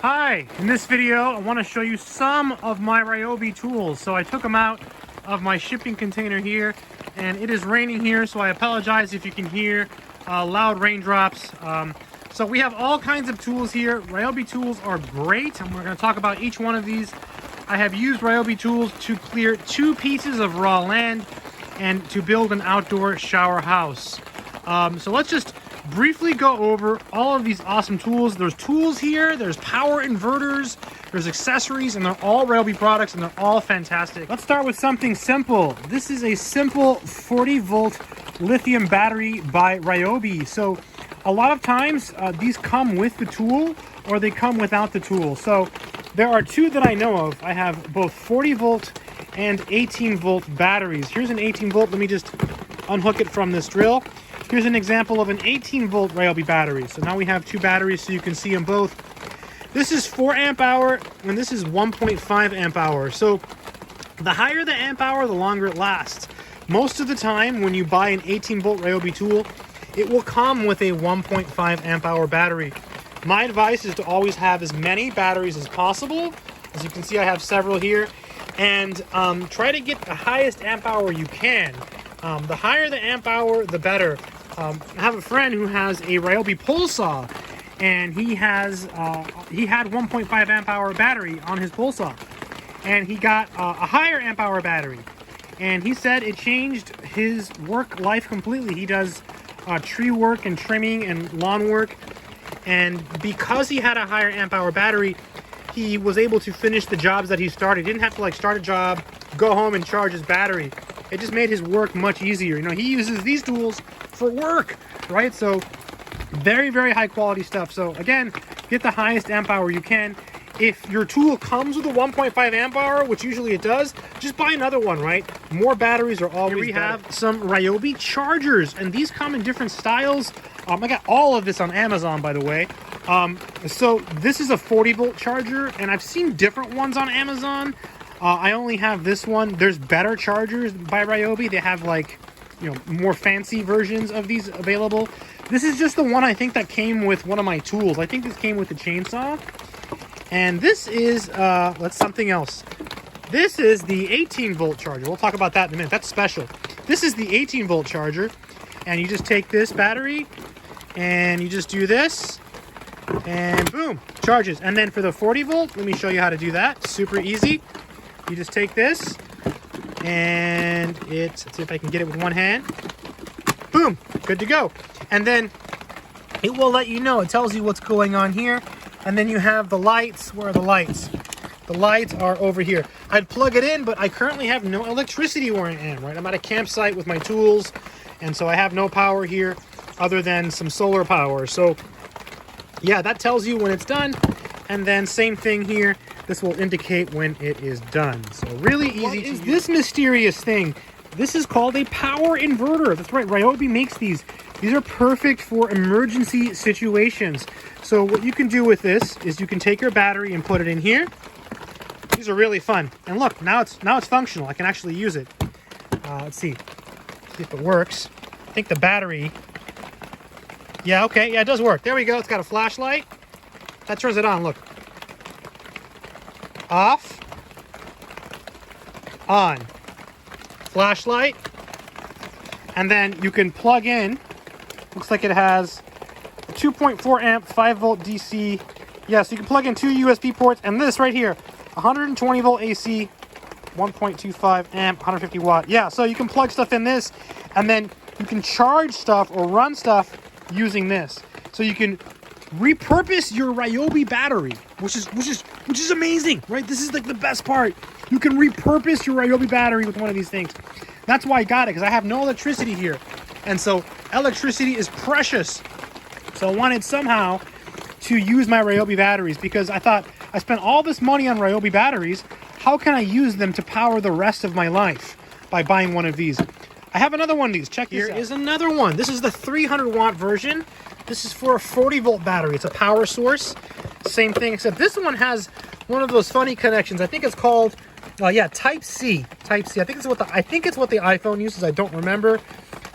Hi, in this video I want to show you some of my Ryobi tools. So I took them out of my shipping container here, and it is raining here, so I apologize if you can hear loud raindrops. So we have all kinds of tools here. Ryobi tools are great, and we're going to talk about each one of these. I have used Ryobi tools to clear 2 pieces of raw land and to build an outdoor shower house. So let's just briefly go over all of these awesome tools. There's tools here, there's power inverters, there's accessories, and they're all Ryobi products and they're all fantastic. Let's start with something simple. This is a simple 40-volt lithium battery by Ryobi. So a lot of times these come with the tool or they come without the tool. So there are 2 that I know of. I have both 40-volt and 18-volt batteries. Here's an 18-volt. Let me just unhook it from this drill. Here's an example of an 18-volt Ryobi battery. So now we have 2 batteries so you can see them both. This is 4 amp hour and this is 1.5 amp hour. So the higher the amp hour, the longer it lasts. Most of the time when you buy an 18-volt Ryobi tool, it will come with a 1.5 amp hour battery. My advice is to always have as many batteries as possible. As you can see, I have several here. And try to get the highest amp hour you can. The higher the amp hour, the better. I have a friend who has a Ryobi pole saw, and he had 1.5 amp hour battery on his pole saw, and he got a higher amp hour battery, and he said it changed his work life completely. He does tree work and trimming and lawn work, and because he had a higher amp hour battery, he was able to finish the jobs that he started. He didn't have to start a job, go home and charge his battery. It just made his work much easier. You know, he uses these tools for work, right? So very, very high quality stuff. So again, get the highest amp hour you can. If your tool comes with a 1.5 amp hour, which usually it does, just buy another one, right? More batteries are always better. Here we have some Ryobi chargers, and these come in different styles. I got all of this on Amazon, by the way. So this is a 40-volt charger, and I've seen different ones on Amazon. I only have this one. There's better chargers by Ryobi. They have more fancy versions of these available. This is just the one I think that came with one of my tools. I think this came with the chainsaw. And this is, that's something else. This is the 18-volt charger. We'll talk about that in a minute. That's special. This is the 18-volt charger. And you just take this battery and you just do this. And boom, charges. And then for the 40-volt, let me show you how to do that. Super easy. You just take this and let's see if I can get it with one hand. Boom, good to go. And then it will let you know. It tells you what's going on here. And then you have the lights. Where are the lights? The lights are over here. I'd plug it in, but I currently have no electricity where I am, right? I'm at a campsite with my tools, and so I have no power here other than some solar power. So yeah, that tells you when it's done. And then same thing here. This will indicate when it is done. So really easy to use. What is this mysterious thing? This is called a power inverter. That's right, Ryobi makes these. These are perfect for emergency situations. So what you can do with this is you can take your battery and put it in here. These are really fun. And look, now it's functional. I can actually use it. Let's see if it works. I think the battery. Yeah, okay, yeah, it does work. There we go. It's got a flashlight. That turns it on. Look. Off, on, flashlight, and then you can plug in. Looks like it has a 2.4 amp 5-volt DC. Yeah, so you can plug in 2 USB ports, and this right here, 120 volt AC, 1.25 amp, 150 watt. Yeah, so you can plug stuff in this, and then you can charge stuff or run stuff using this. So you can repurpose your Ryobi battery, which is amazing, right? This is like the best part. You can repurpose your Ryobi battery with one of these things. That's why I got it, because I have no electricity here, and so electricity is precious. So I wanted somehow to use my Ryobi batteries, because I thought I spent all this money on Ryobi batteries. How can I use them to power the rest of my life by buying one of these? I have another one of these. Check this out. Here is another one. This is the 300 watt version. This is for a 40-volt battery. It's a power source. Same thing, except this one has one of those funny connections. I think it's called, Type C. Type C. I think it's what the iPhone uses. I don't remember.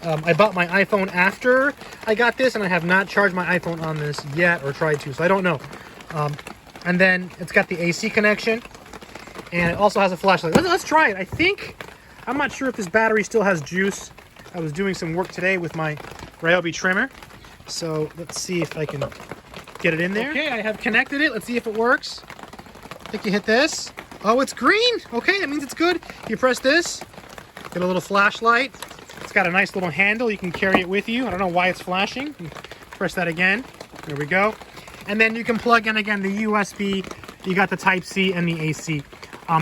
I bought my iPhone after I got this, and I have not charged my iPhone on this yet or tried to, so I don't know. And then it's got the AC connection, and it also has a flashlight. Let's try it. I'm not sure if this battery still has juice. I was doing some work today with my Ryobi trimmer, so let's see if I can get it in there. Okay, I have connected it. Let's see if it works. I think you hit this. Oh, it's green. Okay, that means it's good. You press this, get a little flashlight. It's got a nice little handle. You can carry it with you. I don't know why it's flashing. Press that again. There we go. And then you can plug in, again, the USB. You got the Type-C and the AC.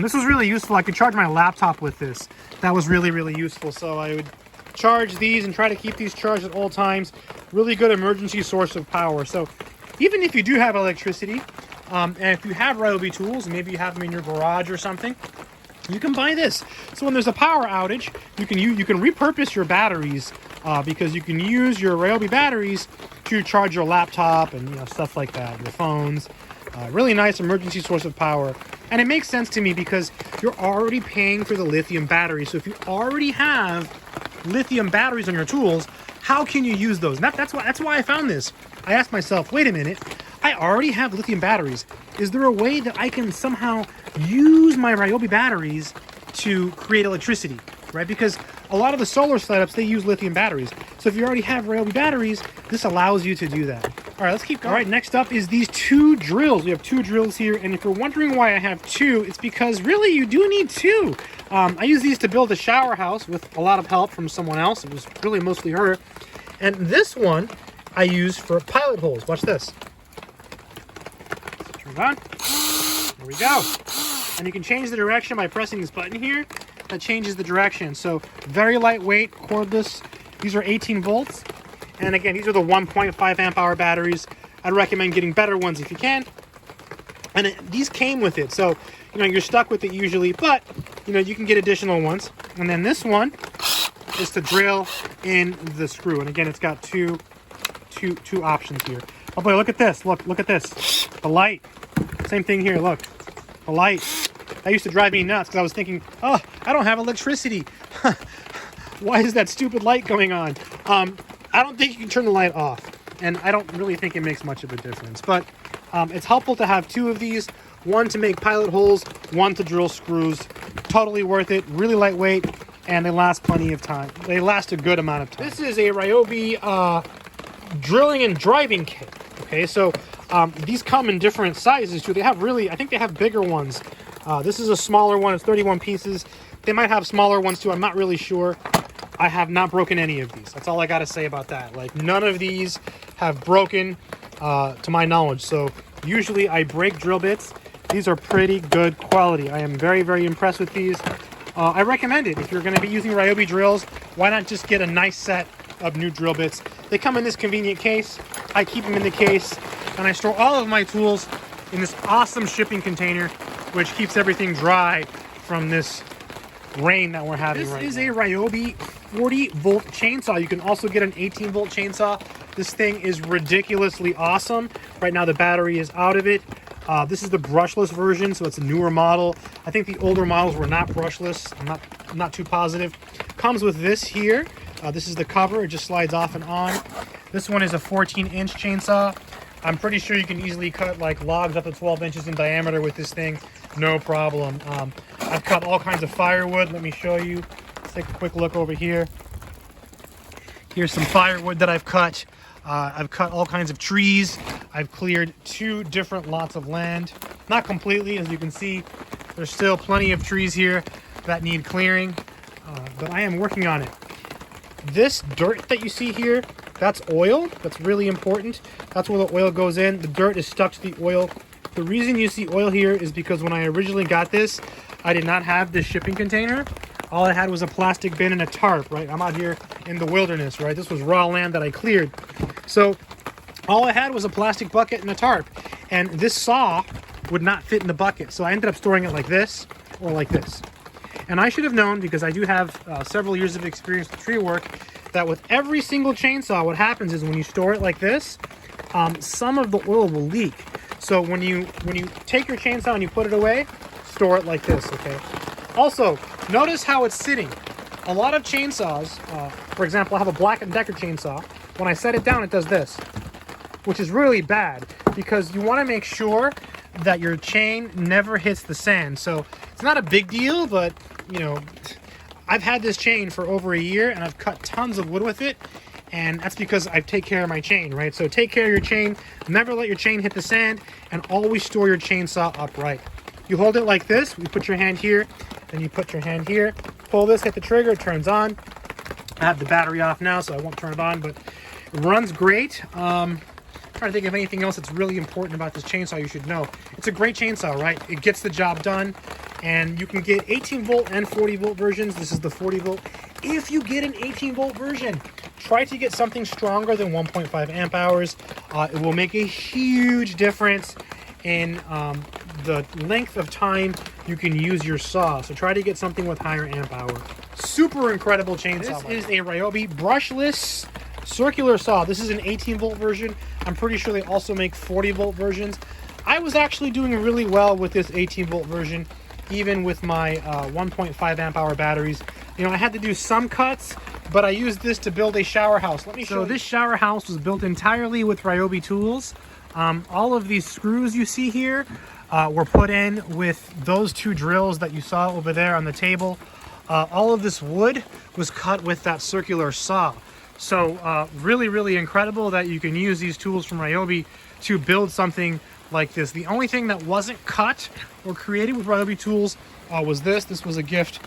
This was really useful. I could charge my laptop with this. That was really, really useful. So I would charge these and try to keep these charged at all times. Really good emergency source of power. So even if you do have electricity, and if you have Ryobi tools, maybe you have them in your garage or something, you can buy this. So when there's a power outage, you can repurpose your batteries because you can use your Ryobi batteries to charge your laptop and stuff like that, your phones. Really nice emergency source of power. And it makes sense to me because you're already paying for the lithium battery. So if you already have lithium batteries on your tools, how can you use those? And that's why I found this. I asked myself, wait a minute, I already have lithium batteries. Is there a way that I can somehow use my Ryobi batteries to create electricity, right? Because a lot of the solar setups, they use lithium batteries. So if you already have Ryobi batteries, this allows you to do that. All right, let's keep going. All right, next up is these two drills. We have two drills here, and if you're wondering why I have two, it's because really you do need two. I use these to build a shower house with a lot of help from someone else. It was really mostly her. And this one I use for pilot holes. Watch this. Turn it on. There we go. And you can change the direction by pressing this button here. That changes the direction. So very lightweight, cordless. These are 18 volts. And again, these are the 1.5 amp hour batteries. I'd recommend getting better ones if you can. And these came with it. So, you're stuck with it usually, but, you can get additional ones. And then this one is to drill in the screw. And again, it's got two options here. Oh boy, look at this. Look at this. The light. Same thing here, look. The light. That used to drive me nuts because I was thinking, oh, I don't have electricity. Why is that stupid light going on? I don't think you can turn the light off, and I don't really think it makes much of a difference. But it's helpful to have two of these, one to make pilot holes, one to drill screws. Totally worth it, really lightweight, and they last plenty of time. They last a good amount of time. This is a Ryobi drilling and driving kit. Okay, so these come in different sizes too. They have I think they have bigger ones. This is a smaller one, it's 31 pieces. They might have smaller ones too, I'm not really sure. I have not broken any of these. That's all I got to say about that. Like, none of these have broken to my knowledge. So usually I break drill bits. These are pretty good quality. I am very, very impressed with these. I recommend it. If you're going to be using Ryobi drills, why not just get a nice set of new drill bits? They come in this convenient case. I keep them in the case, and I store all of my tools in this awesome shipping container, which keeps everything dry from this rain that we're having right now. This is a Ryobi 40-volt chainsaw. You can also get an 18-volt chainsaw. This thing is ridiculously awesome. Right now the battery is out of it. This is the brushless version, so it's a newer model. I think the older models were not brushless. I'm not too positive. Comes with this here. This is the cover. It just slides off and on. This one is a 14-inch chainsaw. I'm pretty sure you can easily cut like logs up to 12 inches in diameter with this thing. No problem. I've cut all kinds of firewood. Let me show you. Let's take a quick look over here. Here's some firewood that I've cut. I've cut all kinds of trees. I've cleared 2 different lots of land. Not completely, as you can see. There's still plenty of trees here that need clearing, but I am working on it. This dirt that you see here, that's oil. That's really important. That's where the oil goes in. The dirt is stuck to the oil. The reason you see oil here is because when I originally got this, I did not have this shipping container. All I had was a plastic bin and a tarp, right? I'm out here in the wilderness, right? This was raw land that I cleared. So all I had was a plastic bucket and a tarp. And this saw would not fit in the bucket. So I ended up storing it like this or like this. And I should have known, because I do have several years of experience with tree work, that with every single chainsaw, what happens is when you store it like this, some of the oil will leak. So when you take your chainsaw and you put it away, store it like this, okay? Also, notice how it's sitting. A lot of chainsaws, for example, I have a Black & Decker chainsaw. When I set it down, it does this, which is really bad because you want to make sure that your chain never hits the sand. So it's not a big deal, but you know, I've had this chain for over a year and I've cut tons of wood with it, and that's because I take care of my chain, right? So take care of your chain, never let your chain hit the sand, and always store your chainsaw upright. You hold it like this, you put your hand here, then you put your hand here, pull this, hit the trigger, it turns on. I have the battery off now, so I won't turn it on, but it runs great. Trying to think of anything else that's really important about this chainsaw you should know. It's a great chainsaw, right? It gets the job done, and you can get 18 volt and 40 volt versions. This is the 40 volt. If you get an 18 volt version, try to get something stronger than 1.5 amp hours. It will make a huge difference in the length of time you can use your saw. So try to get something with higher amp hour. Super incredible chainsaw. This is a Ryobi brushless circular saw. This is an 18 volt version. I'm pretty sure they also make 40 volt versions. I was actually doing really well with this 18 volt version, even with my 1.5 amp hour batteries. You know, I had to do some cuts, but I used this to build a shower house. Let me show you. So this shower house was built entirely with Ryobi Tools. All of these screws you see here were put in with those two drills that you saw over there on the table. All of this wood was cut with that circular saw. So really, really incredible that you can use these tools from Ryobi to build something like this. The only thing that wasn't cut or created with Ryobi Tools was this. This was a gift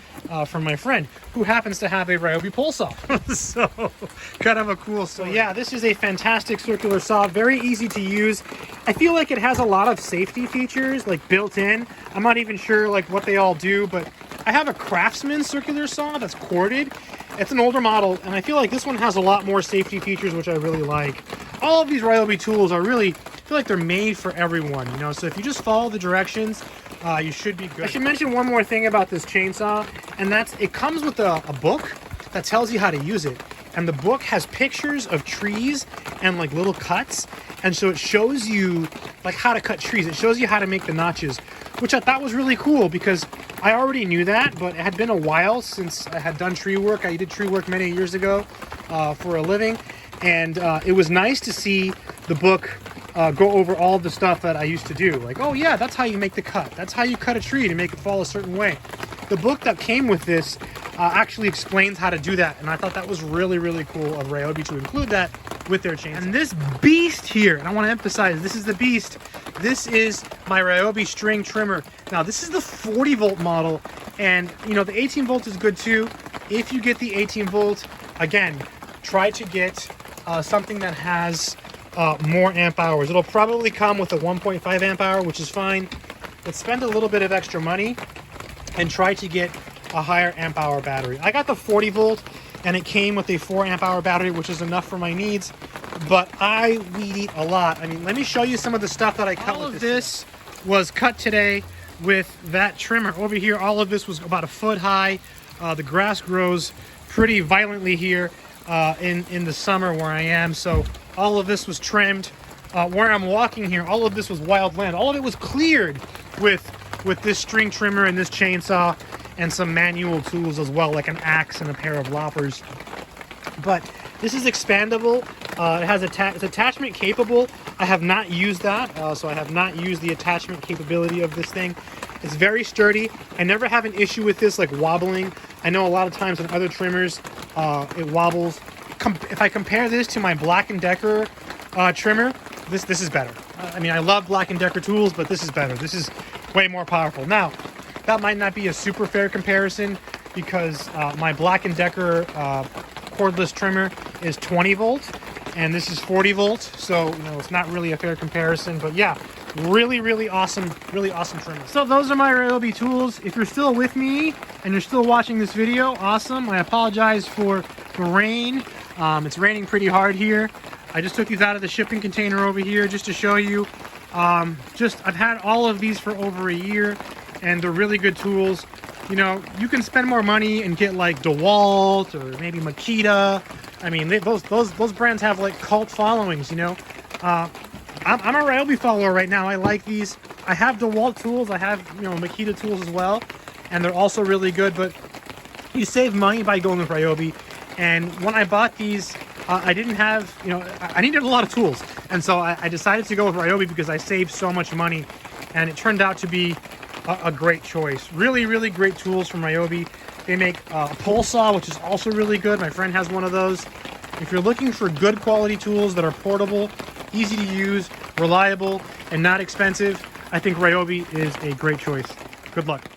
from my friend who happens to have a Ryobi pole saw. So kind of a cool story. So yeah, this is a fantastic circular saw, very easy to use. I feel like it has a lot of safety features like built in. I'm not even sure like what they all do, but I have a Craftsman circular saw that's corded. It's an older model, and I feel like this one has a lot more safety features, which I really like. All of these Ryobi tools are really, I feel like they're made for everyone, you know? So if you just follow the directions, you should be good. I should mention one more thing about this chainsaw, and that's it comes with a book that tells you how to use it. And the book has pictures of trees and like little cuts. And so it shows you like how to cut trees. It shows you how to make the notches, which I thought was really cool because I already knew that, but it had been a while since I had done tree work. I did tree work many years ago for a living. And it was nice to see the book go over all the stuff that I used to do. Like, oh yeah, that's how you make the cut. That's how you cut a tree to make it fall a certain way. The book that came with this actually explains how to do that. And I thought that was really, really cool of Ryobi to include that with their chainsaw. And this beast here, and I want to emphasize, this is the beast. This is my Ryobi string trimmer. Now, this is the 40 volt model. And, you know, the 18 volt is good too. If you get the 18 volt, again, try to get something that has more amp hours. It'll probably come with a 1.5 amp hour, which is fine. But spend a little bit of extra money and try to get a higher amp hour battery. I got the 40 volt and it came with a 4 amp hour battery, which is enough for my needs, but I weed eat a lot. I mean, let me show you some of the stuff that I cut. All of this was cut today with that trimmer. Over here, all of this was about a foot high. The grass grows pretty violently here in the summer where I am, so all of this was trimmed. Where I'm walking here, all of this was wild land. All of it was cleared with this string trimmer and this chainsaw and some manual tools as well, like an axe and a pair of loppers. But this is expandable. It has it's attachment capable. I have not used that, so I have not used the attachment capability of this thing. It's very sturdy. I never have an issue with this like wobbling. I know a lot of times on other trimmers, it wobbles. If I compare this to my Black & Decker trimmer, this is better. I mean, I love Black & Decker tools, but this is better. This is way more powerful. Now, that might not be a super fair comparison because my Black & Decker cordless trimmer is 20 volt and this is 40 volt. So, you know, it's not really a fair comparison, but yeah, really awesome trimmer. So those are my Ryobi tools. If you're still with me and you're still watching this video, awesome. I apologize for the rain. It's raining pretty hard here. I just took these out of the shipping container over here just to show you. I've had all of these for over a year and they're really good tools. You know, you can spend more money and get like DeWalt or maybe Makita. I mean, those brands have like cult followings, you know. I'm a Ryobi follower right now. I like these. I have DeWalt tools. I have, you know, Makita tools as well. And they're also really good, but you save money by going with Ryobi. And when I bought these, I didn't have, you know, I needed a lot of tools. And so I decided to go with Ryobi because I saved so much money. and it turned out to be a great choice. Really, really great tools from Ryobi. They make a pole saw, which is also really good. My friend has one of those. If you're looking for good quality tools that are portable, easy to use, reliable, and not expensive, I think Ryobi is a great choice. Good luck.